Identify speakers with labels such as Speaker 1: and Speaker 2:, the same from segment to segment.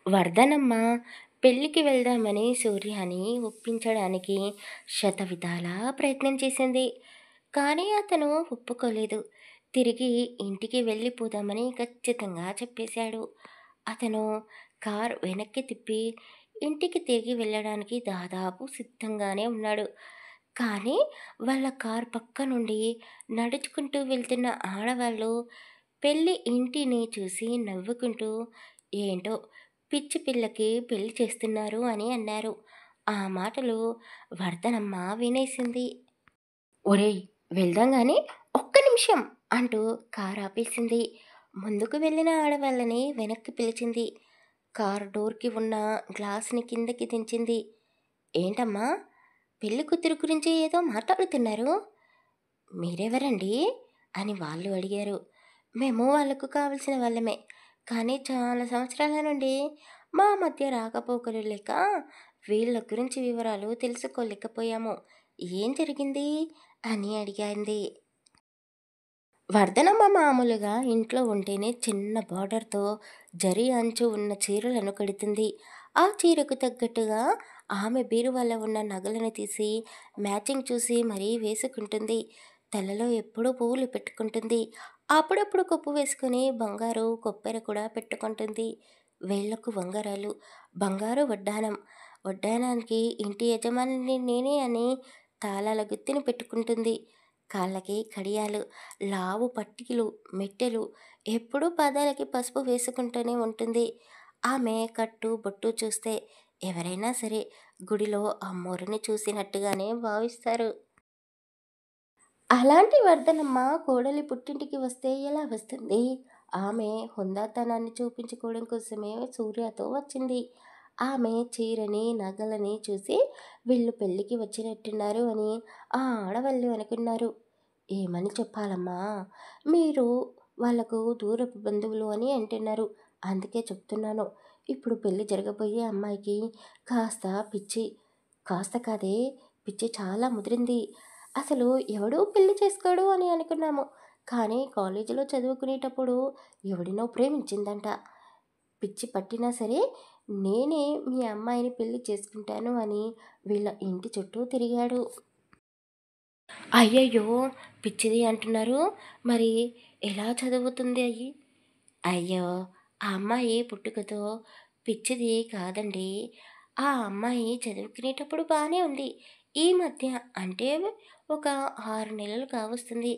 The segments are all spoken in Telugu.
Speaker 1: వరదనమ్మ పెళ్ళికి వెళ్దామని సూర్యాని ఒప్పించడానికి శతవిధాలా ప్రయత్నం చేసింది. కానీ అతను ఒప్పుకోలేదు. తిరిగి ఇంటికి వెళ్ళిపోదామని ఖచ్చితంగా చెప్పేశాడు. అతను కారు వెనక్కి తిప్పి ఇంటికి తిరిగి వెళ్ళడానికి దాదాపు సిద్ధంగానే ఉన్నాడు. కానీ వాళ్ళ కారు పక్క నుండి నడుచుకుంటూ వెళ్తున్న ఆడవాళ్ళు పెళ్ళి ఇంటిని చూసి నవ్వుకుంటూ, ఏంటో పిచ్చి పిల్లకి పెళ్లి చేస్తున్నారు అని అన్నారు. ఆ మాటలు వర్ధనమ్మ వినేసింది. ఒరేయ్, వెళ్దాం గాని ఒక్క నిమిషం అంటూ కారు ఆపేసింది. ముందుకు వెళ్ళిన ఆడవాళ్ళని వెనక్కి పిలిచింది. కారు డోర్కి ఉన్న గ్లాస్ని కిందకి దించింది. ఏంటమ్మా, పెళ్లి కూతురు గురించి ఏదో మాట్లాడుతున్నారు, మీరెవరండి అని వాళ్ళు అడిగారు. మేము వాళ్ళకు కావలసిన వాళ్ళమే, కానీ చాలా సంవత్సరాల నుండి మా మధ్య రాకపోకలు లేక వీళ్ళ గురించి వివరాలు తెలుసుకోలేకపోయాము. ఏం జరిగింది అని అడిగింది. వర్ధనమ్మ మామూలుగా ఇంట్లో ఉంటేనే చిన్న బార్డర్తో జరీ అంచు ఉన్న చీరలను కడుతుంది. ఆ చీరకు తగ్గట్టుగా ఆమె బీరువాలో ఉన్న నగలను తీసి మ్యాచింగ్ చూసి మరీ వేసుకుంటుంది. తలలో ఎప్పుడూ పువ్వులు పెట్టుకుంటుంది. అప్పుడప్పుడు కొప్పు వేసుకుని బంగారు కొప్పెర కూడా పెట్టుకుంటుంది. వేళ్లకు ఉంగరాలు, బంగారు వడ్డానం. వడ్డానానికి ఇంటి యజమానిని నేనే అని తాళాల గుత్తిని పెట్టుకుంటుంది. కాళ్ళకి కడియాలు, లావు పట్టీలు, మెట్టెలు. ఎప్పుడూ పాదాలకి పసుపు వేసుకుంటూనే ఉంటుంది. ఆమె కట్టు బొట్టు చూస్తే ఎవరైనా సరే గుడిలో అమ్మోరుని చూసినట్టుగానే భావిస్తారు. అలాంటి వర్ధనమ్మ కోడలి పుట్టింటికి వస్తే ఎలా వస్తుంది? ఆమె హుందాతనాన్ని చూపించుకోవడం కోసమే సూర్యతో వచ్చింది. ఆమె చీరని, నగలని చూసి వీళ్ళు పెళ్ళికి వచ్చినట్టున్నారు అని ఆ ఆడవాళ్ళు అనుకున్నారు. ఏమని చెప్పాలమ్మా? మీరు వాళ్ళకు దూరపు బంధువులు అని అంటున్నారు. అందుకే చెప్తున్నాను. ఇప్పుడు పెళ్ళి జరగబోయే అమ్మాయికి కాస్త పిచ్చి, కాస్త కాదే, పిచ్చి చాలా ముదిరింది. అసలు ఎవడూ పెళ్లి చేసుకోడు అని అనుకున్నాము. కానీ కాలేజీలో చదువుకునేటప్పుడు ఎవడినో ప్రేమించిందంట. పిచ్చి పట్టినా సరే నేనే మీ అమ్మాయిని పెళ్లి చేసుకుంటాను అని వీళ్ళ ఇంటి చుట్టూ తిరిగాడు. అయ్యయ్యో, పిచ్చిది అంటున్నారు. మరి ఎలా చదువుతుంది అయ్యి? అయ్యో, ఆ అమ్మాయి పుట్టుకతో పిచ్చిది కాదండి. ఆ అమ్మాయి చదువుకునేటప్పుడు బాగానే ఉంది. ఈ మధ్య అంటే ఒక 6 నెలలు కావస్తుంది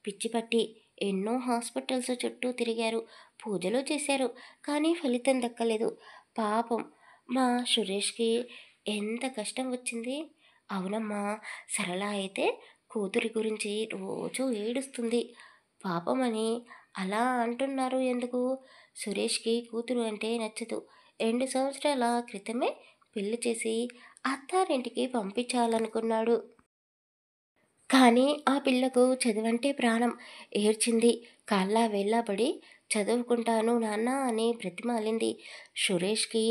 Speaker 1: పిచ్చి పట్టి ఎన్నో హాస్పిటల్స్ చుట్టూ తిరిగారు, పూజలు చేశారు. కానీ ఫలితం దక్కలేదు. పాపం మా సురేష్కి ఎంత కష్టం వచ్చింది. అవునమ్మా, సరళ అయితే కూతురి గురించి రోజూ ఏడుస్తుంది. పాపమని అలా అంటున్నారు ఎందుకు? సురేష్కి కూతురు అంటే నచ్చదు. 2 సంవత్సరాల క్రితమే పెళ్లి చేసి అత్తారింటికి పంపించాలనుకున్నాడు. కానీ ఆ పిల్లకు చదువంటే ప్రాణం. ఏడ్చింది. కాళ్ళ వేళ్ళ పడి చదువుకుంటాను నాన్న అని బ్రతిమాలింది. సురేష్కి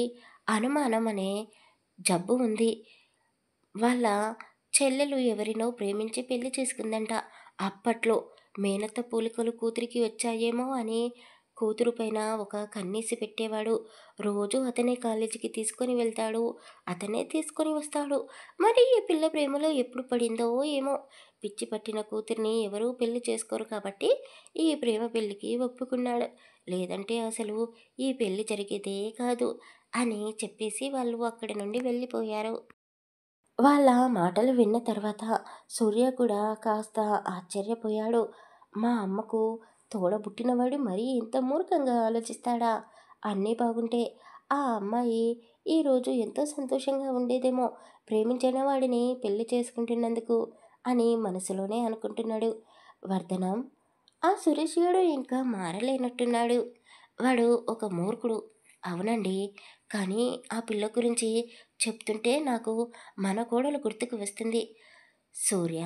Speaker 1: అనుమానం అనే జబ్బు ఉంది. వాళ్ళ చెల్లెలు ఎవరినో ప్రేమించి పెళ్లి చేసుకుందంట. అప్పట్లో మేనత్త పోలికలు కూతురికి వచ్చాయేమో అని కూతురు పైన ఒక కన్నేసి పెట్టేవాడు. రోజు అతనే కాలేజీకి తీసుకొని వెళ్తాడు, అతనే తీసుకొని వస్తాడు. మరి ఈ పిల్ల ప్రేమలో ఎప్పుడు పడిందో ఏమో. పిచ్చి పట్టిన కూతుర్ని ఎవరూ పెళ్లి చేసుకోరు కాబట్టి ఈ ప్రేమ పెళ్లికి ఒప్పుకున్నాడు. లేదంటే అసలు ఈ పెళ్లి జరిగేదే కాదు అని చెప్పేసి వాళ్ళు అక్కడి నుండి వెళ్ళిపోయారు. వాళ్ళ మాటలు విన్న తర్వాత సూర్య కూడా కాస్త ఆశ్చర్యపోయాడు. మా అమ్మకు తోడబుట్టినవాడు మరీ ఇంత మూర్ఖంగా ఆలోచిస్తాడా? అన్నీ బాగుంటే ఆ అమ్మాయి ఈరోజు ఎంతో సంతోషంగా ఉండేదేమో, ప్రేమించిన వాడిని పెళ్లి చేసుకుంటున్నందుకు అని మనసులోనే అనుకుంటున్నాడు. వర్ధనం, ఆ సురేష్ గాడు ఇంకా మారలేనట్టున్నాడు. వాడు ఒక మూర్ఖుడు. అవునండి, కానీ ఆ పిల్ల గురించి చెప్తుంటే నాకు మన కోడలు గుర్తుకు వస్తుంది. సూర్య,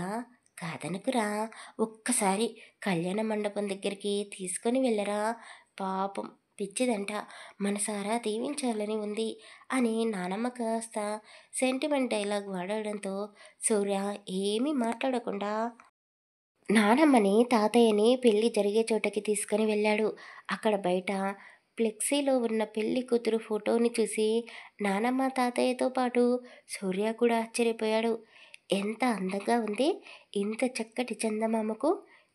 Speaker 1: కాదనుకురా, ఒక్కసారి కళ్యాణ మండపం దగ్గరికి తీసుకొని వెళ్ళరా. పాపం పిచ్చిదంట, మనసారా దీవించాలని ఉంది అని నానమ్మ కాస్త సెంటిమెంట్ డైలాగ్ వాడడంతో సూర్య ఏమీ మాట్లాడకుండా నానమ్మని తాతయ్యని పెళ్ళి జరిగే చోటకి తీసుకుని వెళ్ళాడు. అక్కడ బయట ఫ్లెక్సీలో ఉన్న పెళ్లి కూతురు ఫోటోని చూసి నానమ్మ తాతయ్యతో పాటు సూర్య కూడా ఆశ్చర్యపోయాడు. ఎంత అందంగా ఉంది! ఇంత చక్కటి చందమామకు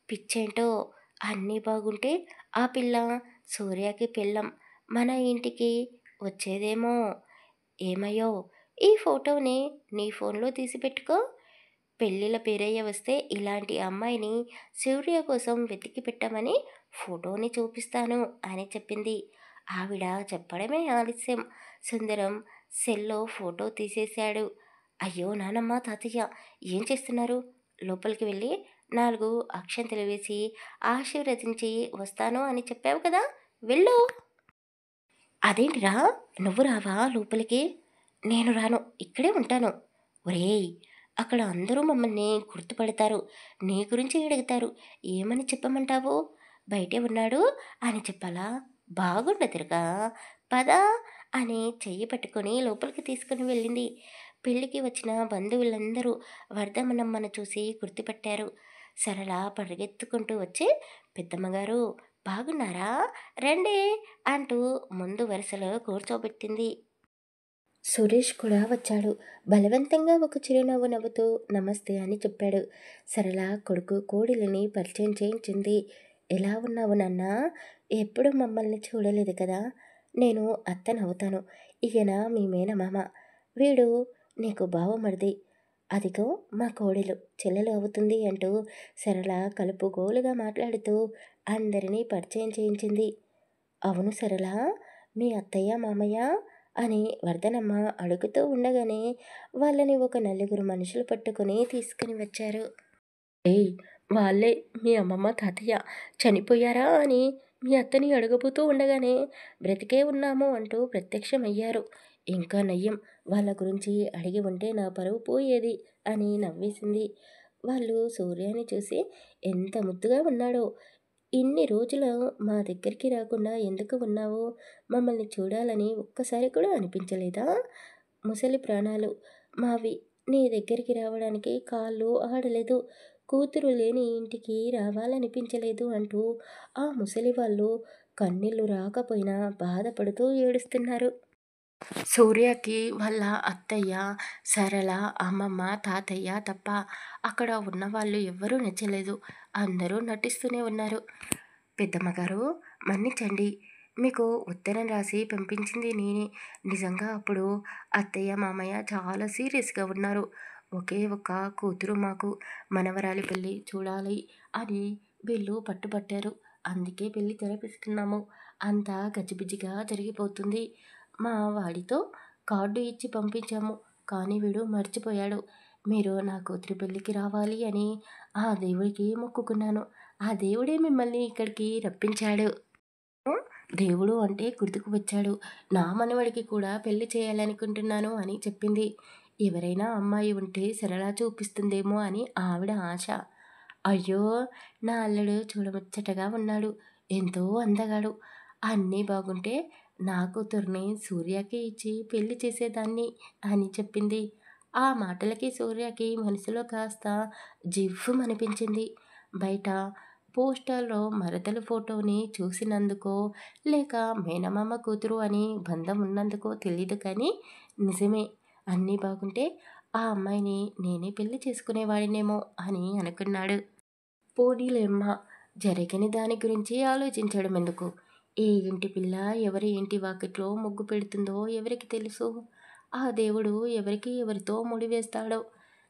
Speaker 1: పిచ్చేంటో! అన్నీ బాగుంటే ఆ పిల్ల సూర్యకి పెళ్ళం మన ఇంటికి వచ్చేదేమో! ఏమయ్యో! ఈ ఫోటోని నీ ఫోన్లో తీసి పెట్టుకో. పెళ్ళిళ్ళ పేరయ్య వస్తే ఇలాంటి అమ్మాయిని సూర్య కోసం వెతికి పెట్టమని ఫోటోని చూపిస్తాను అని చెప్పింది. ఆవిడ చెప్పడమే ఆలస్యం. సుందరం సెల్లో ఫోటో తీసేశాడు. అయ్యో నానమ్మ తాతయ్య ఏం చేస్తున్నారు? లోపలికి వెళ్ళి 4 అక్షంతలు వేసి ఆశీర్వదించి వస్తాను అని చెప్పావు కదా, వెళ్ళు. అదేంటిరా, నువ్వు రావా లోపలికి? నేను రాను, ఇక్కడే ఉంటాను. ఒరేయ్, అక్కడ అందరూ మమ్మల్ని గుర్తుపడతారు, నీ గురించి అడుగుతారు, ఏమని చెప్పమంటావు? బయటే ఉన్నాడు అని చెప్పాలా? బాగుండదురుగా, పద అని చెయ్యి పట్టుకొని లోపలికి తీసుకుని వెళ్ళింది. పెళ్ళికి వచ్చిన బంధువులందరూ వర్ధమనమ్మను చూసి గుర్తుపట్టారు. సరళ పరిగెత్తుకుంటూ వచ్చి, పెద్దమ్మగారు బాగున్నారా, రండి అంటూ ముందు వరుసలో కూర్చోబెట్టింది. సురేష్ కూడా వచ్చాడు. బలవంతంగా ఒక చిరునవ్వు నవ్వుతూ నమస్తే అని చెప్పాడు. సరళ కొడుకు కోడిలని పరిచయం చేయించింది. ఎలా ఉన్నావు నాన్నా? ఎప్పుడు మమ్మల్ని చూడలేదు కదా. నేను అత్తనవుతాను. ఈయన మీ మేనమామ. వీడు నీకు బావమరిది. అదిగో మా కోడలు చెల్లెలు అవుతుంది అంటూ సరళ కలుపు గోలుగా మాట్లాడుతూ అందరినీ పరిచయం చేయించింది. అవును సరళ, మీ అత్తయ్య మామయ్య అని వర్ధనమ్మ అడుగుతూ ఉండగానే వాళ్ళని ఒక నలుగురు మనుషులు పట్టుకుని తీసుకుని వచ్చారు. ఏయ్, వాళ్ళే మీ అమ్మమ్మ తాతయ్య చనిపోయారా అని మీ అత్తని అడగబోతూ ఉండగానే బ్రతికే ఉన్నాము అంటూ ప్రత్యక్షమయ్యారు. ఇంకా నయ్యం, వాళ్ళ గురించి అడిగి ఉంటే నా పరువు పోయేది అని నవ్వేసింది. వాళ్ళు సూర్యాని చూసి ఎంత ముద్దుగా ఉన్నాడో, ఇన్ని రోజులు మా దగ్గరికి రాకుండా ఎందుకు ఉన్నావు? మమ్మల్ని చూడాలని ఒక్కసారి కూడా అనిపించలేదా? ముసలి ప్రాణాలు మావి, నీ దగ్గరికి రావడానికి కాళ్ళు ఆడలేదు. కూతురు లేని ఇంటికి రావాలనిపించలేదు అంటూ ఆ ముసలి వాళ్ళు కన్నీళ్లు రాకపోయినా బాధపడుతూ ఏడుస్తున్నారు. సూర్యకి వాళ్ళ అత్తయ్య, సరళ, అమ్మమ్మ, తాతయ్య తప్ప అక్కడ ఉన్నవాళ్ళు ఎవ్వరూ నచ్చలేదు. అందరూ నటిస్తూనే ఉన్నారు. పెద్దమ్మగారు మన్నించండి, మీకు ఉత్తరం రాసి పంపించింది నేనే. నిజంగా అప్పుడు అత్తయ్య మామయ్య చాలా సీరియస్గా ఉన్నారు. ఒకే ఒక్క కూతురు మాకు, మనవరాలి పెళ్ళి చూడాలి అని వీళ్ళు పట్టుబట్టారు. అందుకే పెళ్ళి తెరపిస్తున్నాము. అంతా గజిబిజిగా జరిగిపోతుంది. మా వాడితో కార్డు ఇచ్చి పంపించాము, కానీ వీడు మర్చిపోయాడు. మీరు నా కూతురి పెళ్ళికి రావాలి అని ఆ దేవుడికి మొక్కుకున్నాను. ఆ దేవుడే మిమ్మల్ని ఇక్కడికి రప్పించాడు. దేవుడు అంటే గుర్తుకు వచ్చాడు. నా మనవడికి కూడా పెళ్లి చేయాలనుకుంటున్నాను అని చెప్పింది. ఎవరైనా అమ్మాయి ఉంటే సరళ చూపిస్తుందేమో అని ఆవిడ ఆశ. అయ్యో, నా అల్లుడు చూడముచ్చటగా ఉన్నాడు, ఎంతో అందగాడు. అన్నీ బాగుంటే నా కూతుర్ని సూర్యకి ఇచ్చి పెళ్లి చేసేదాన్ని అని చెప్పింది. ఆ మాటలకి సూర్యకి మనసులో కాస్త జివ్వుమనిపించింది. బయట పోస్టర్లో మరదలు ఫోటోని చూసినందుకో లేక మేనమామ కూతురు అని బంధం ఉన్నందుకో తెలీదు కానీ నిజమే, అన్నీ బాగుంటే ఆ అమ్మాయిని నేనే పెళ్లి చేసుకునేవాడినేమో అని అనుకున్నాడు. పోనీలేమ్మా, జరిగిన దాని గురించి ఆలోచించడం ఎందుకు? ఏ ఇంటి పిల్ల ఎవరి ఇంటి వాకిట్లో ముగ్గు పెడుతుందో ఎవరికి తెలుసు? ఆ దేవుడు ఎవరికి ఎవరితో ముడివేస్తాడో?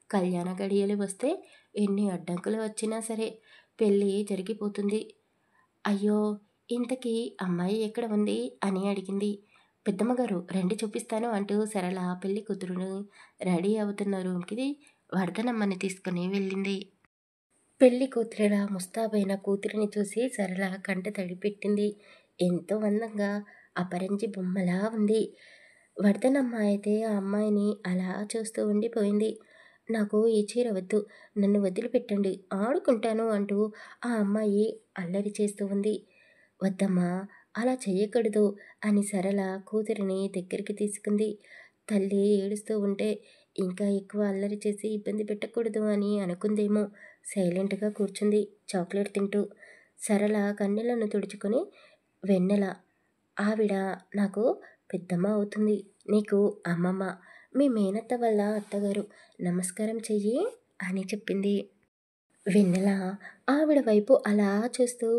Speaker 1: కళ్యాణ గడియలు వస్తే ఎన్ని అడ్డంకులు వచ్చినా సరే పెళ్ళి జరిగిపోతుంది. అయ్యో, ఇంతకీ అమ్మాయి ఎక్కడ ఉంది అని అడిగింది. పెద్దమ్మగారు రండి చూపిస్తాను అంటూ సరళ పెళ్లి కూతురుని రెడీ అవుతున్న రూమ్కి వర్ధనమ్మని తీసుకుని వెళ్ళింది. పెళ్లి కూతురిలా ముస్తాబైన కూతురిని చూసి సరళ కంట తడి పెట్టింది. ఎంతో అందంగా అపరంజి బొమ్మలా ఉంది. వర్ధనమ్మ అయితే ఆ అమ్మాయిని అలా చూస్తూ ఉండిపోయింది. నాకు ఈ చీర వద్దు, నన్ను వదిలిపెట్టండి, ఆడుకుంటాను అంటూ ఆ అమ్మాయి అల్లరి చేస్తూ ఉంది. వద్దమ్మా, అలా చెయ్యకూడదు అని సరళ కూతురిని దగ్గరికి తీసుకుంది. తల్లి ఏడుస్తూ ఉంటే ఇంకా ఎక్కువ అల్లరి చేసి ఇబ్బంది పెట్టకూడదు అని అనుకుందేమో. సైలెంట్గా కూర్చుంది చాక్లెట్ తింటూ. సరళ కన్నీళ్లను తుడుచుకొని, వెన్నెల ఆవిడ నాకు పెద్దమ్మ అవుతుంది. నీకు అమ్మమ్మ. మీ మేనత్త వాళ్ళ అత్తగారు. నమస్కారం చెయ్యి అని చెప్పింది. వెన్నెల ఆవిడ వైపు అలా చూస్తూ,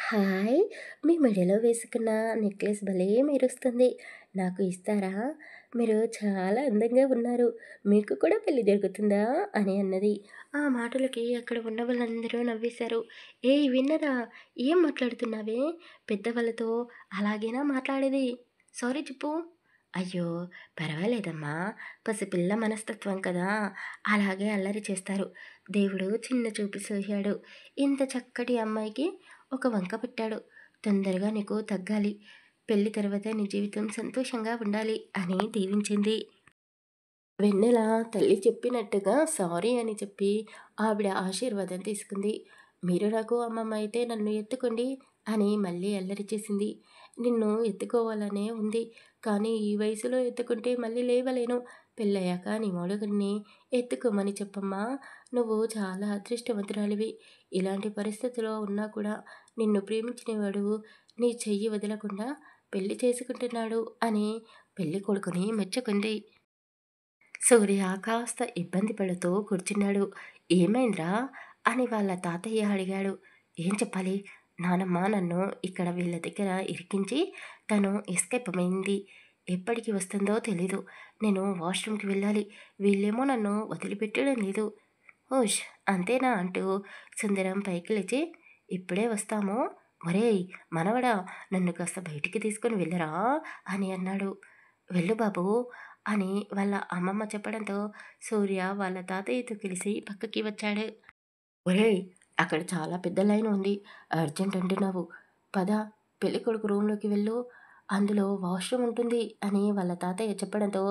Speaker 1: హాయ్! మీ మెడలో వేసుకున్న నెక్లెస్ భలే మెరుస్తుంది. నాకు ఇస్తారా? మీరు చాలా అందంగా ఉన్నారు. మీకు కూడా పెళ్లి జరుగుతుందా? అని అన్నది. ఆ మాటలకి అక్కడ ఉన్న వాళ్ళందరూ నవ్వేశారు. ఏయ్ విన్నరా! ఏం మాట్లాడుతున్నావే? పెద్దవాళ్ళతో అలాగేనా మాట్లాడేది? సారీ చెప్పు. అయ్యో! పర్వాలేదమ్మా. పసిపిల్ల మనస్తత్వం కదా! అలాగే అల్లరి చేస్తారు. దేవుడు చిన్న చూపు చూశాడు. ఇంత చక్కటి అమ్మాయికి ఒక వంక పెట్టాడు. తొందరగా నీకు తగ్గాలి. పెళ్లి తర్వాత నీ జీవితం సంతోషంగా ఉండాలి అని దీవించింది. వెన్నెల తల్లి చెప్పినట్టుగా సారీ అని చెప్పి ఆవిడ ఆశీర్వాదం తీసుకుంది. మీరు నాకు అమ్మమ్మ అయితే నన్ను ఎత్తుకోండి అని మళ్ళీ అల్లరి చేసింది. నిన్ను ఎత్తుకోవాలనే ఉంది. కానీ ఈ వయసులో ఎత్తుకుంటే మళ్ళీ లేవలేను. పెళ్ళయ్యాక నీ మొగుడిని ఎత్తుకోమని చెప్పమ్మా. నువ్వు చాలా అదృష్టవంతురాలివి. ఇలాంటి పరిస్థితిలో ఉన్నా కూడా నిన్ను ప్రేమించినవాడు నీ చెయ్యి వదలకుండా పెళ్లి చేసుకుంటున్నాడు అని పెళ్లి కొడుకుని మెచ్చుకుంది. సూర్య కాస్త ఇబ్బంది పడుతూ కూర్చున్నాడు. ఏమైందిరా? అని వాళ్ళ తాతయ్య అడిగాడు. ఏం చెప్పాలి? నానమ్మ నన్ను ఇక్కడ వీళ్ళ దగ్గర ఇరికించి తను ఎస్కేప్ అయింది. ఎప్పటికి వస్తుందో తెలీదు. నేను వాష్రూమ్కి వెళ్ళాలి. వీళ్ళేమో నన్ను వదిలిపెట్టడం లేదు. హుష్! అంతేనా అంటూ సుందరం పైకి లేచి, ఇప్పుడే వస్తాము. ఒరేయ్ మనవడా! నన్ను కాస్త బయటికి తీసుకొని వెళ్ళరా అని అన్నాడు. వెళ్ళు బాబూ అని వాళ్ళ అమ్మమ్మ చెప్పడంతో సూర్య వాళ్ళ తాతయ్యతో కలిసి పక్కకి వచ్చాడు. ఒరేయ్! అక్కడ చాలా పెద్ద లైన్ ఉంది. అర్జెంట్ అంటున్నావు. పద పెళ్ళికొడుకు రూమ్‌లోకి వెళ్ళు. అందులో వాష్‌రూమ్ ఉంటుంది అని వాళ్ళ తాతయ్య చెప్పడంతో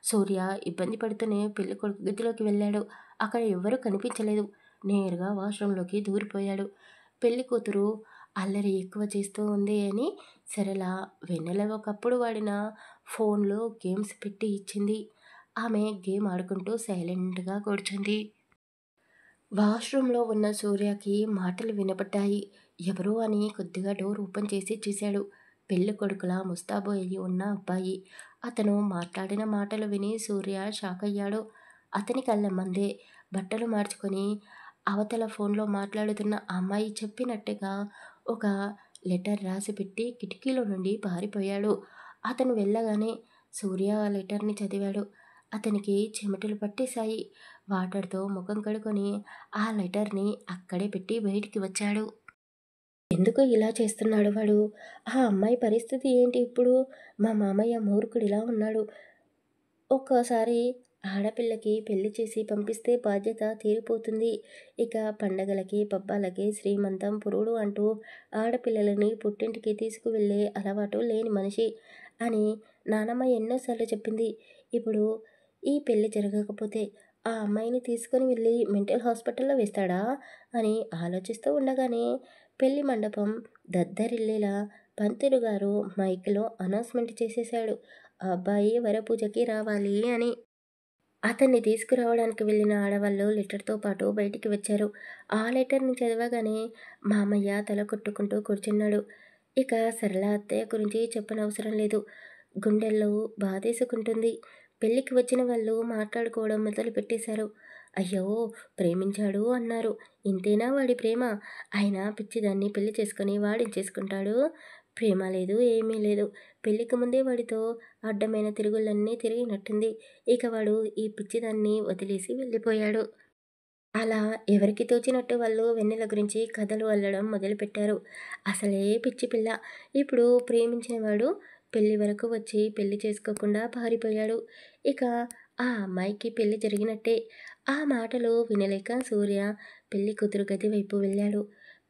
Speaker 1: సూర్య ఇబ్బంది పడుతూనే పెళ్ళికొడుకు గదిలోకి వెళ్ళాడు. అక్కడ ఎవ్వరూ కనిపించలేదు. నేరుగా వాష్‌రూమ్‌లోకి దూరిపోయాడు. పెళ్ళికూతురు అల్లరి ఎక్కువ చేస్తూ ఉంది అని సరళ వెన్నెల ఒకప్పుడు వాడిన ఫోన్‌లో గేమ్స్ పెట్టి ఇచ్చింది. ఆమె గేమ్ ఆడుకుంటూ సైలెంట్‌గా కూర్చుంది. వాష్‌రూమ్‌లో ఉన్న సూర్యకి మాటలు వినపడ్డాయి. ఎవరో అని కొద్దిగా డోర్ ఓపెన్ చేసి చూశాడు. పెళ్ళికొడుకులా ముస్తాబు అయ్యి ఉన్న అబ్బాయి. అతను మాట్లాడిన మాటలు విని సూర్య షాకయ్యాడు. అతని కళ్ళ ముందే బట్టలు మార్చుకొని అవతల ఫోన్‌లో మాట్లాడుతున్న అమ్మాయి చెప్పినట్టుగా ఒక లెటర్ రాసిపెట్టి కిటికీలో నుండి పారిపోయాడు. అతను వెళ్ళగానే సూర్య ఆ లెటర్‌ని చదివాడు. అతనికి చెమటలు పట్టేశాయి. వాటర్‌తో ముఖం కడుక్కొని ఆ లెటర్‌ని అక్కడే పెట్టి బయటికి వచ్చాడు. ఎందుకు ఇలా చేస్తున్నాడు వాడు? ఆ అమ్మాయి పరిస్థితి ఏంటి ఇప్పుడు? మా మామయ్య మూర్ఖుడిలా ఉన్నాడు. ఒక్కోసారి ఆడపిల్లకి పెళ్లి చేసి పంపిస్తే బాధ్యత తీరిపోతుంది. ఇక పండగలకి, పబ్బాలకి, శ్రీమంతం, పురుడు అంటూ ఆడపిల్లలని పుట్టింటికి తీసుకువెళ్ళే అలవాటు లేని మనిషి అని నానమ్మ ఎన్నోసార్లు చెప్పింది. ఇప్పుడు ఈ పెళ్లి జరగకపోతే ఆ అమ్మాయిని తీసుకొని వెళ్ళి మెంటల్ హాస్పిటల్‌లో వేస్తాడా అని ఆలోచిస్తూ ఉండగానే పెళ్లి మండపం దద్దరిల్లేలా పంతులు గారు మైక్‌లో అనౌన్స్‌మెంట్ చేసేశాడు. ఆ అబ్బాయి వరపూజకి రావాలి అని. అతన్ని తీసుకురావడానికి వెళ్ళిన ఆడవాళ్ళు లెటర్‌తో పాటు బయటికి వచ్చారు. ఆ లెటర్‌ని చదవగానే మామయ్య తల కొట్టుకుంటూ కూర్చున్నాడు. ఇక సరళ అత్తయ్య గురించి చెప్పనవసరం లేదు. గుండెల్లో బాధేసుకుంటుంది. పెళ్ళికి వచ్చిన వాళ్ళు మాట్లాడుకోవడం మొదలుపెట్టేశారు. అయ్యో! ప్రేమించాడు అన్నారు. ఇంతేనా వాడి ప్రేమ? అయినా పిచ్చిదాన్ని పెళ్లి చేసుకొని వాడేం చేసుకుంటాడు? ప్రేమ లేదు, ఏమీ లేదు. పెళ్ళికి ముందే వాడితో అడ్డమైన తిరుగుళ్ళన్నీ తిరిగినట్టుంది. ఇక వాడు ఈ పిచ్చిదాన్ని వదిలేసి వెళ్ళిపోయాడు. అలా ఎవరికి తోచినట్టు వాళ్ళు వెన్నెల గురించి కథలు అల్లడం మొదలుపెట్టారు. అసలే పిచ్చి పిల్ల. ఇప్పుడు ప్రేమించినవాడు పెళ్లి వరకు వచ్చి పెళ్లి చేసుకోకుండా పారిపోయాడు. ఇక ఆ అమ్మాయికి పెళ్లి జరిగినట్టే. ఆ మాటలు వినలేక సూర్య పెళ్లి కూతురు గది వైపు వెళ్ళాడు.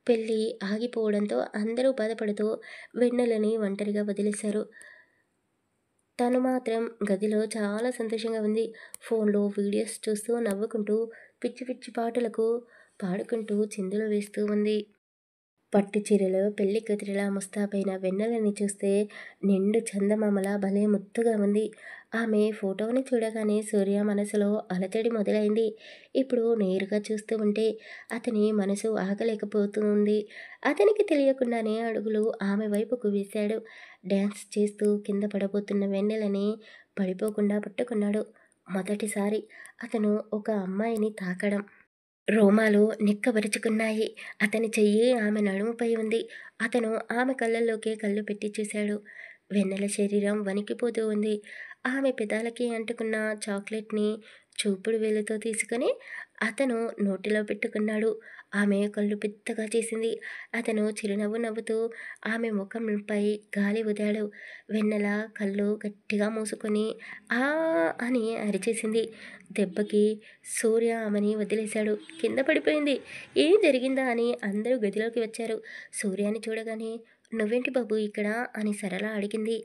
Speaker 1: పెళ్లి ఆగిపోవడంతో అందరూ బాధపడుతూ వెన్నెలని ఒంటరిగా వదిలేశారు. తను మాత్రం గదిలో చాలా సంతోషంగా ఉంది. ఫోన్‌లో వీడియోస్ చూస్తూ, నవ్వుకుంటూ, పిచ్చి పిచ్చి పాటలకు పాడుకుంటూ చిందులు వేస్తూ ఉంది. పట్టు చీరలో పెళ్లి కూతురిలా ముస్తాబైన వెన్నెలని చూస్తే నిండు చందమామలా భలే ముద్దుగా ఉంది. ఆమె ఫోటోని చూడగానే సూర్య మనసులో అలజడి మొదలైంది. ఇప్పుడు నేరుగా చూస్తూ ఉంటే అతని మనసు ఆగలేకపోతుంది. అతనికి తెలియకుండానే అడుగులు ఆమె వైపుకు వేశాడు. డ్యాన్స్ చేస్తూ కింద పడబోతున్న వెన్నెలని పడిపోకుండా పట్టుకున్నాడు. మొదటిసారి అతను ఒక అమ్మాయిని తాకడం. రోమాలు నిక్కబరుచుకున్నాయి. అతని చెయ్యి ఆమె నడుముపై ఉంది. అతను ఆమె కళ్ళల్లోకే కళ్ళు పెట్టి చూశాడు. వెన్నెల శరీరం వణికిపోతూ ఉంది. ఆమె పెదాలకి అంటుకున్న చాక్లెట్ని చూపుడు వేలుతో తీసుకొని అతను నోటిలో పెట్టుకున్నాడు. ఆమె కళ్ళు పెద్దగా చేసింది. అతను చిరునవ్వు నవ్వుతూ ఆమె ముఖంపై గాలి ఊదాడు. వెన్నెల కళ్ళు గట్టిగా మూసుకొని ఆ అని అరిచేసింది. దెబ్బకి సూర్య ఆమెని వదిలేశాడు. కింద పడిపోయింది. ఏం జరిగిందా అని అందరూ గదిలోకి వచ్చారు. సూర్యాని చూడగానే నువ్వేంటి బాబు ఇక్కడ అని సరళ అడిగింది.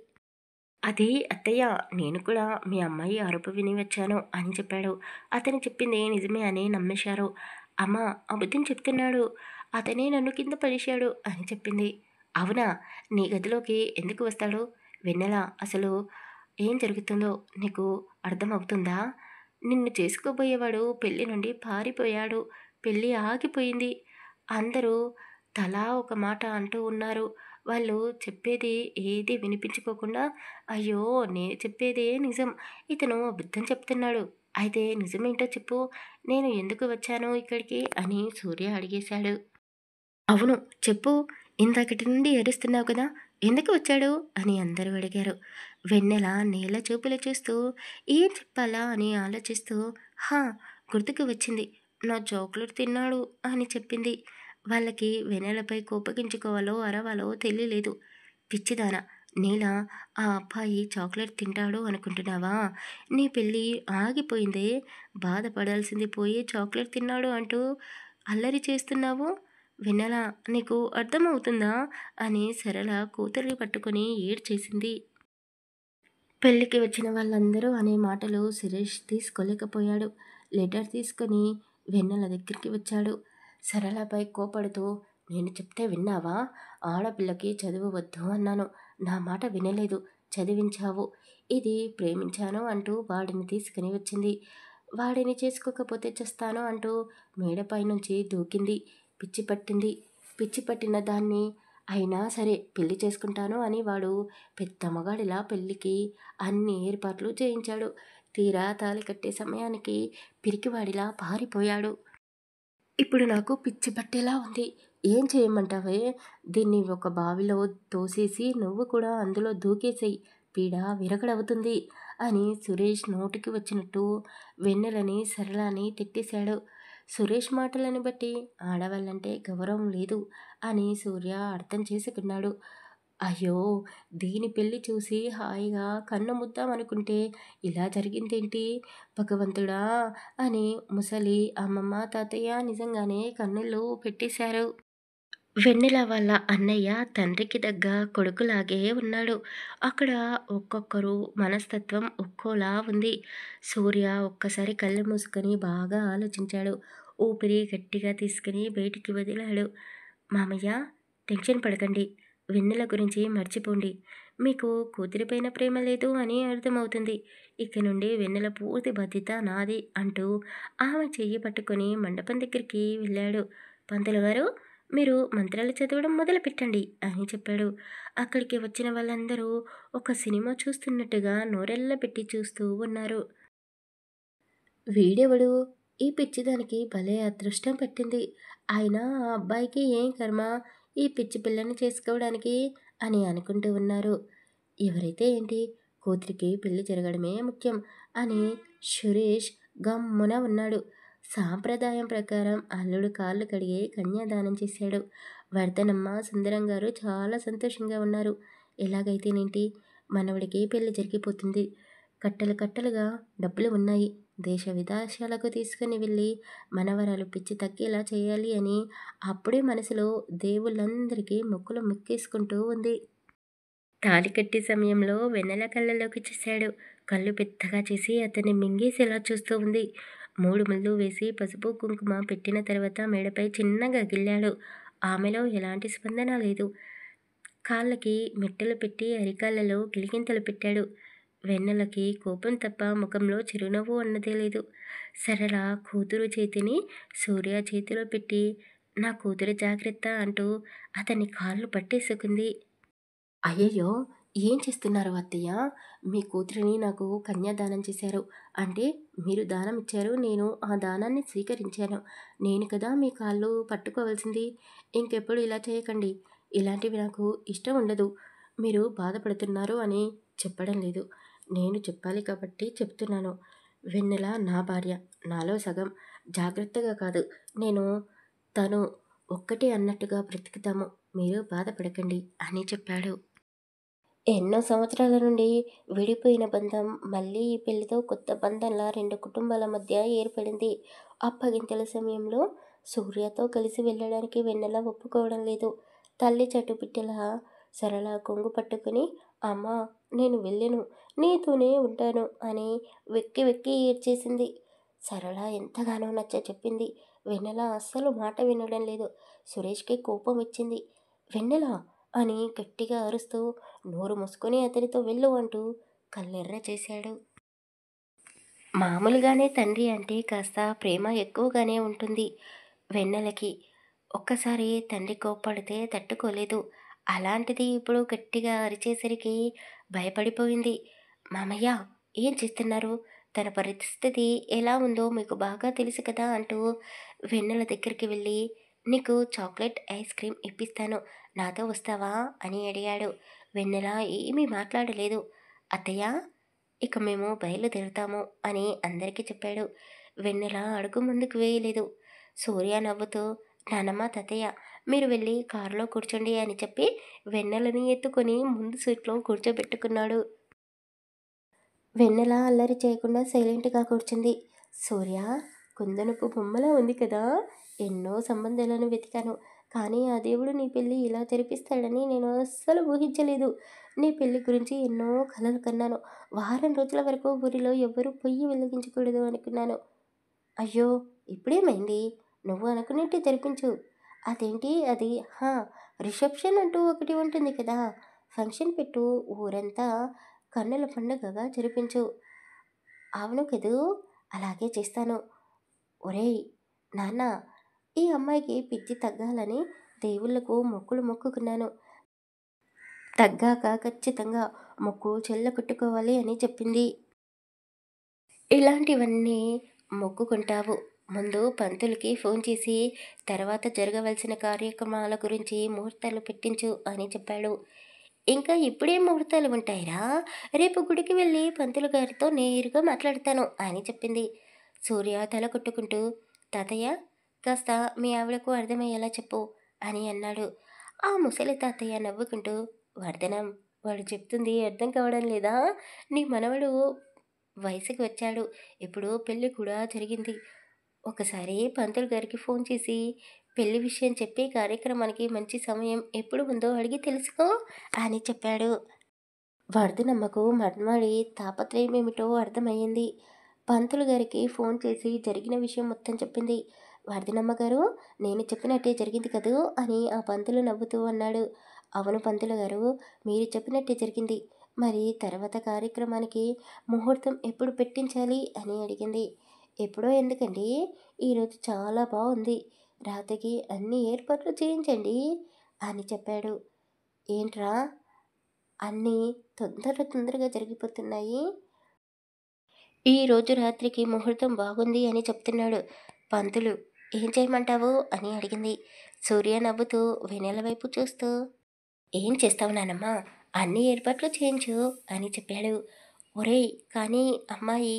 Speaker 1: అది అత్తయ్య, నేను కూడా మీ అమ్మాయి అరుపు విని వచ్చాను అని చెప్పాడు. అతను చెప్పింది నిజమే అని నమ్మేశారు. అమ్మ అబద్ధం చెప్తున్నాడు, అతనే నన్ను కింద పడేశాడు అని చెప్పింది. అవునా, నీ గదిలోకి ఎందుకు వస్తాడు? వెన్నెల, అసలు ఏం జరుగుతుందో నీకు అర్థమవుతుందా? నిన్ను చేసుకోబోయేవాడు పెళ్లి నుండి పారిపోయాడు. పెళ్ళి ఆగిపోయింది. అందరూ తలా ఒక మాట అంటూ ఉన్నారు. వాళ్ళు చెప్పేది ఏది వినిపించుకోకుండా అయ్యో నేను చెప్పేదే నిజం, ఇతను అబద్ధం చెప్తున్నాడు, అయితే నిజమేంటో చెప్పు, నేను ఎందుకు వచ్చాను ఇక్కడికి అని సూర్య అడిగేశాడు. అవును చెప్పు, ఇందాకటి నుండి ఏడుస్తున్నావు కదా, ఎందుకు వచ్చాడు అని అందరూ అడిగారు. వెన్నెల నేల చూపులు చూస్తూ ఏం చెప్పాలా అని ఆలోచిస్తూ హా గుర్తుకు వచ్చింది, నా చాక్లెట్ తిన్నాడు అని చెప్పింది. వాళ్ళకి వెన్నెలపై కోపగించుకోవాలో అరవాలో తెలియలేదు. పిచ్చిదాన, నీల ఆ అబ్బాయి చాక్లెట్ తింటాడు అనుకుంటున్నావా? నీ పెళ్ళి ఆగిపోయిందే, బాధపడాల్సింది పోయి చాక్లెట్ తిన్నాడు అంటూ అల్లరి చేస్తున్నావు. వెన్నెల, నీకు అర్థమవుతుందా అని సరళ కూతుర్ని పట్టుకొని ఏడ్చేసింది. పెళ్ళికి వచ్చిన వాళ్ళందరూ అనే మాటలు సురేష్ తీసుకోలేకపోయాడు. లెటర్ తీసుకొని వెన్నెల దగ్గరికి వచ్చాడు. సరళపై కోపడుతూ నేను చెప్తే విన్నావా? ఆడపిల్లకి చదువు వద్దు అన్నాను, నా మాట వినలేదు, చదివించావు. ఇది ప్రేమించాను అంటూ వాడిని తీసుకుని వచ్చింది. వాడిని చేసుకోకపోతే చేస్తాను అంటూ మేడపై నుంచి దూకింది. పిచ్చి పట్టింది. పిచ్చి పట్టిన దాన్ని అయినా సరే పెళ్లి చేసుకుంటాను అని వాడు పెద్ద మగాడిలా పెళ్ళికి అన్ని ఏర్పాట్లు చేయించాడు. తీరా తాళి కట్టే సమయానికి పిరికివాడిలా పారిపోయాడు. ఇప్పుడు నాకు పిచ్చి పట్టేలా ఉంది. ఏం చేయమంటావే? దీన్ని ఒక బావిలో తోసేసి నువ్వు కూడా అందులో దూకేసేయి, పీడ విరగడవుతుంది అని సురేష్ నోటికి వచ్చినట్టు వెన్నెలని సరళని తిట్టేశాడు. సురేష్ మాటలను బట్టి ఆడవాళ్ళంటే గౌరవం లేదు అని సూర్య అర్థం చేసుకున్నాడు. అయ్యో, దీని పెళ్లి చూసి హాయిగా కన్ను ముద్దామనుకుంటే ఇలా జరిగిందేంటి భగవంతుడా అని ముసలి అమ్మమ్మ తాతయ్య నిజంగానే కన్నులు పెట్టేశారు. వెన్నెల వాళ్ళ అన్నయ్య తండ్రికి దగ్గ కొడుకులాగే ఉన్నాడు. అక్కడ ఒక్కొక్కరు మనస్తత్వం ఒక్కోలా ఉంది. సూర్య ఒక్కసారి కళ్ళు మూసుకొని బాగా ఆలోచించాడు. ఊపిరి గట్టిగా తీసుకుని బయటికి వదిలాడు. మామయ్య, టెన్షన్ పడకండి, వెన్నెల గురించి మర్చిపోండి. మీకు కూతురిపైన ప్రేమ లేదు అని అర్థమవుతుంది. ఇక నుండి వెన్నెల పూర్తి బాధ్యత నాది అంటూ ఆమె చెయ్యి పట్టుకొని మండపం దగ్గరికి వెళ్ళాడు. పంతులు గారు, మీరు మంత్రాలు చదవడం మొదలుపెట్టండి అని చెప్పాడు. అక్కడికి వచ్చిన వాళ్ళందరూ ఒక సినిమా చూస్తున్నట్టుగా నోరెళ్ళ పెట్టి చూస్తూ ఉన్నారు. వీడెవడు? ఈ పిచ్చిదానికి భలే అదృష్టం పట్టింది. అయినా ఆ అబ్బాయికి ఏం కర్మ ఈ పిచ్చి పిల్లని చేసుకోవడానికి అని అనుకుంటూ ఉన్నారు. ఎవరైతే ఏంటి, కూతురికి పెళ్లి జరగడమే ముఖ్యం అని సురేష్ గమ్మున ఉన్నాడు. సాంప్రదాయం ప్రకారం అల్లుడు కాళ్ళు కడిగి కన్యాదానం చేశాడు. వర్ధనమ్మ సుందరం గారు చాలా సంతోషంగా ఉన్నారు. ఎలాగైతేనేంటి, మనవడికి పెళ్లి జరిగిపోతుంది. కట్టలు కట్టలుగా డబ్బులు ఉన్నాయి. దేశ విదేశాలకు తీసుకుని వెళ్ళి మనవరాలు పిచ్చి తగ్గేలా చేయాలి అని అప్పుడే మనసులో దేవుళ్ళందరికీ మొక్కులు మొక్కేసుకుంటూ ఉంది. తాళి కట్టే సమయంలో వెన్నెల కళ్ళలోకి చూశాడు. కళ్ళు పెద్దగా చేసి అతన్ని మింగేసేలా చూస్తూ ఉంది. 3 ముళ్ళు వేసి పసుపు కుంకుమ పెట్టిన తర్వాత మెడపై చిన్నగా గిల్లాడు. ఆమెలో ఎలాంటి స్పందన లేదు. కాళ్ళకి మెట్టెలు పెట్టి అరికాళ్ళలో గిలిగింతలు పెట్టాడు. వెన్నెలకి కోపం తప్ప ముఖంలో చిరునవ్వు అన్నదే లేదు. సరళ కూతురు చేతిని సూర్య చేతిలో పెట్టి నా కూతురు జాగ్రత్త అంటూ అతని కాళ్ళు పట్టేసుకుంది. అయ్యయ్యో, ఏం చేస్తున్నారు అత్తయ్య? మీ కూతురిని నాకు కన్యాదానం చేశారు. అంటే మీరు దానం ఇచ్చారు. నేను ఆ దానాన్ని స్వీకరించాను. నేను కదా మీ కాళ్ళు పట్టుకోవాల్సింది. ఇంకెప్పుడు ఇలా చేయకండి. ఇలాంటివి నాకు ఇష్టం ఉండదు. మీరు బాధపడుతున్నారు అని చెప్పడం లేదు. నేను చెప్పాలి కాబట్టి చెప్తున్నాను. వెన్నెల నా భార్య. నాలో సగం. జాగ్రత్తగా కాదు. నేను తను ఒక్కటే అన్నట్టుగా బ్రతుకుతాము. మీరు బాధపడకండి అని చెప్పాడు. ఎన్నో సంవత్సరాల నుండి విడిపోయిన బంధం మళ్ళీ ఈ పెళ్లితో కొత్త బంధంలా రెండు కుటుంబాల మధ్య ఏర్పడింది. అప్పగింతల సమయంలో సూర్యతో కలిసి వెళ్ళడానికి వెన్నెల ఒప్పుకోవడం లేదు. తల్లి చట్టు బిడ్డలా సరళ కొంగు పట్టుకుని అమ్మా నేను వెళ్ళను, నీతోనే ఉంటాను అని వెక్కి వెక్కి ఏడ్చేసింది. సరళ ఎంతగానో నచ్చ చెప్పింది. వెన్నెల అస్సలు మాట వినడం లేదు. సురేష్కి కోపం వచ్చింది. వెన్నెల అని గట్టిగా అరుస్తూ నోరు మూసుకొని అతనితో వెళ్ళు అంటూ కళ్ళెర్ర చేశాడు. మామూలుగానే తండ్రి అంటే కాస్త ప్రేమ ఎక్కువగానే ఉంటుంది వెన్నెలకి. ఒక్కసారి తండ్రి కోప్పడితే తట్టుకోలేదు. అలాంటిది ఇప్పుడు గట్టిగా అరిచేసరికి భయపడిపోయింది. మామయ్య ఏం చేస్తున్నారు? తన పరిస్థితి ఎలా ఉందో మీకు బాగా తెలుసు కదా అంటూ వెన్నెల దగ్గరికి వెళ్ళి నీకు చాక్లెట్ ఐస్ క్రీమ్ ఇప్పిస్తాను, నాతో వస్తావా అని అడిగాడు. వెన్నెల ఏమీ మాట్లాడలేదు. అత్తయ్య ఇక మేము బయలుదేరుతాము అని అందరికీ చెప్పాడు. వెన్నెల అడుగు ముందుకు వేయలేదు. సూర్య నవ్వుతూ నానమ్మ తాతయ్య మీరు వెళ్ళి కారులో కూర్చోండి అని చెప్పి వెన్నెలని ఎత్తుకొని ముందు సీట్లో కూర్చోబెట్టుకున్నాడు. వెన్నెల అల్లరి చేయకుండా సైలెంట్గా కూర్చుంది. సూర్య కుందనపు బొమ్మలా ఉంది కదా. ఎన్నో సంబంధాలను వెతికాను, కానీ ఆ దేవుడు నీ పెళ్ళి ఇలా జరిపిస్తాడని నేను అస్సలు ఊహించలేదు. నీ పెళ్ళి గురించి ఎన్నో కలలు కన్నాను. వారం రోజుల వరకు ఊరిలో ఎవ్వరూ పొయ్యి వెలిగించకూడదు అనుకున్నాను. అయ్యో ఇప్పుడేమైంది? నువ్వు అనుకున్నట్టే జరిపించు. అదేంటి అది? హా, రిసెప్షన్ అంటూ ఒకటి ఉంటుంది కదా, ఫంక్షన్ పెట్టు, ఊరంతా కన్నుల పండుగగా జరిపించు. అవును కదూ, అలాగే చేస్తాను. ఒరేయ్ నాన్న, ఈ అమ్మాయికి పిచ్చి తగ్గాలని దేవుళ్ళకు మొక్కులు మొక్కుకున్నాను. తగ్గాక ఖచ్చితంగా మొక్కు చెల్లకొట్టుకోవాలి అని చెప్పింది. ఇలాంటివన్నీ మొక్కుకుంటావు. ముందు పంతులకి ఫోన్ చేసి తర్వాత జరగవలసిన కార్యక్రమాల గురించి ముహూర్తాలు పెట్టించు అని చెప్పాడు. ఇంకా ఇప్పుడేం ముహూర్తాలు ఉంటాయిరా? రేపు గుడికి వెళ్ళి పంతులు గారితో నేరుగా మాట్లాడతాను అని చెప్పింది. సూర్య తల కొట్టుకుంటూ తాతయ్య కాస్త మీ ఆవిడకు అర్థమయ్యేలా చెప్పు అని అన్నాడు. ఆ ముసలి తాతయ్య నవ్వుకుంటూ వర్ధనం, వాడు చెప్తుంది అర్థం కావడం లేదా? నీ మనవడు వయసుకి వచ్చాడు. ఇప్పుడు పెళ్ళి కూడా జరిగింది. ఒకసారి పంతులు గారికి ఫోన్ చేసి పెళ్లి విషయం చెప్పి కార్యక్రమానికి మంచి సమయం ఎప్పుడు ఉందో అడిగి తెలుసుకో అని చెప్పాడు. వర్ధనమ్మకు మన్మడి తాపత్రయం ఏమిటో అర్థమయ్యింది. పంతులు గారికి ఫోన్ చేసి జరిగిన విషయం మొత్తం చెప్పింది. వర్ధనమ్మ గారు నేను చెప్పినట్టే జరిగింది కదూ అని ఆ పంతులు నవ్వుతూ అన్నాడు. అవును పంతులు గారు, మీరు చెప్పినట్టే జరిగింది. మరి తర్వాత కార్యక్రమానికి ముహూర్తం ఎప్పుడు పెట్టించాలి అని అడిగింది. ఎప్పుడో ఎందుకండి, ఈరోజు చాలా బాగుంది. రాత్రికి అన్ని ఏర్పాట్లు చేయించండి అని చెప్పాడు. ఏంట్రా అన్నీ తొందరగా జరిగిపోతున్నాయి. ఈరోజు రాత్రికి ముహూర్తం బాగుంది అని చెప్తున్నాడు. పంతులు ఏం చేయమంటావు అని అడిగింది. సూర్య నవ్వుతూ వెన్నెల వైపు చూస్తూ ఏం చేస్తావు నానమ్మా, అన్ని ఏర్పాట్లు చేయించు అని చెప్పాడు. ఒరేయ్ కానీ అమ్మాయి,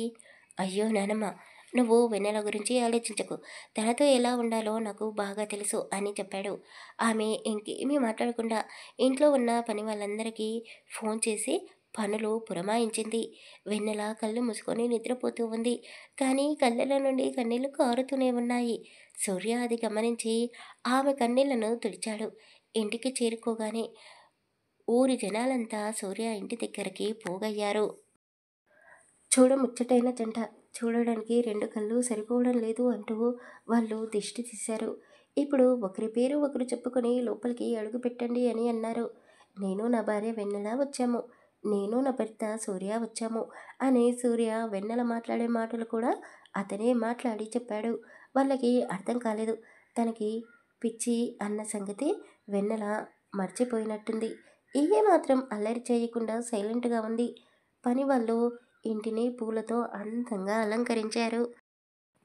Speaker 1: అయ్యో నానమ్మ నువ్వు వెన్నెల గురించి ఆలోచించకు, తనతో ఎలా ఉండాలో నాకు బాగా తెలుసు అని చెప్పాడు. ఆమె ఇంకేమీ మాట్లాడకుండా ఇంట్లో ఉన్న పని వాళ్ళందరికీ ఫోన్ చేసి పనులు పురమాయించింది. వెన్నెల కళ్ళు మూసుకొని నిద్రపోతూ ఉంది, కానీ కళ్ళలో నుండి కన్నీళ్లు కారుతూనే ఉన్నాయి. సూర్య అది గమనించి ఆమె కన్నీళ్లను తుడిచాడు. ఇంటికి చేరుకోగానే ఊరి జనాలంతా సూర్య ఇంటి దగ్గరికి పోగయ్యారు. చూడముచ్చటైన జంట, చూడడానికి రెండు కళ్ళు సరిపోవడం లేదు అంటూ వాళ్ళు దిష్టి తీశారు. ఇప్పుడు ఒకరి పేరు ఒకరు చెప్పుకొని లోపలికి అడుగు పెట్టండి అని అన్నారు. నేను నా భార్య వెన్నెల వచ్చాము, నేను నా భర్త సూర్య వచ్చాము అని సూర్య వెన్నెల మాట్లాడే మాటలు కూడా అతనే మాట్లాడి చెప్పాడు. వాళ్ళకి అర్థం కాలేదు. తనకి పిచ్చి అన్న సంగతి వెన్నెల మర్చిపోయినట్టుంది. మాత్రం అల్లరి చేయకుండా సైలెంట్గా ఉంది. పని వాళ్ళు ఇంటిని పూలతో అందంగా అలంకరించారు.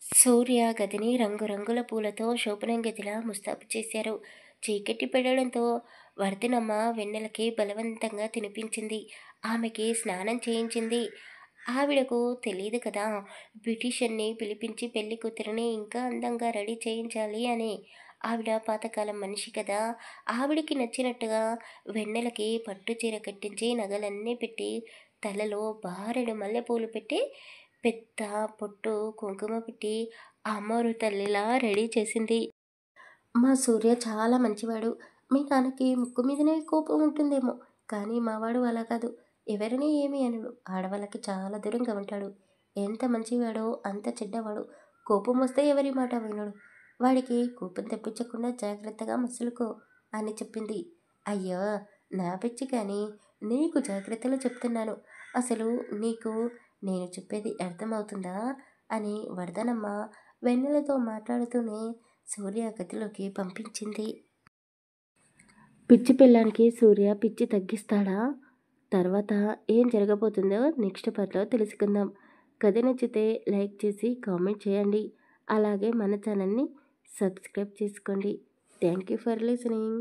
Speaker 1: సూర్య గదిని రంగురంగుల పూలతో శోభనం గదిలా ముస్తాబు చేశారు. చీకటి పడడంతో వర్ధనమ్మ వెన్నెలకి బలవంతంగా తినిపించింది. ఆమెకి స్నానం చేయించింది. ఆవిడకు తెలియదు కదా, బ్యూటీషియన్ని పిలిపించి పెళ్లి కూతురిని ఇంకా అందంగా రెడీ చేయించాలి అని. ఆవిడ పాతకాలం మనిషి కదా, ఆవిడికి నచ్చినట్టుగా వెన్నెలకి పట్టు చీర కట్టించి నగలన్నీ పెట్టి తలలో బారెడు మల్లెపూలు పెట్టి పెద్ద పొట్టు కుంకుమ పెట్టి అమ్మోరు తల్లిలా రెడీ చేసింది. మా సూర్య చాలా మంచివాడు. మీ నాన్నకి ముక్కు మీదనే కోపం ఉంటుందేమో, కానీ మావాడు అలా కాదు. ఎవరిని ఏమీ అనడు. ఆడవాళ్ళకి చాలా దూరంగా ఉంటాడు. ఎంత మంచివాడో అంత చెడ్డవాడు. కోపం వస్తే ఎవరి మాట వినడు. వాడికి కోపం తెప్పించకుండా జాగ్రత్తగా మసులుకో అని చెప్పింది. అయ్యో, నా పిచ్చి కానీ నీకు జాగ్రత్తలు చెప్తున్నాను. అసలు నీకు నేను చెప్పేది అర్థమవుతుందా అని వర్ధనమ్మ వెన్నెలతో మాట్లాడుతూనే సూర్య గదిలోకి పంపించింది. పిచ్చి పిల్లానికి సూర్య పిచ్చి తగ్గిస్తాడా? తర్వాత ఏం జరగబోతుందో నెక్స్ట్ పార్ట్‌లో తెలుసుకుందాం. కథ నచ్చితే లైక్ చేసి కామెంట్ చేయండి. అలాగే మన ఛానల్‌ని సబ్స్క్రైబ్ చేసుకోండి. Thank you for listening.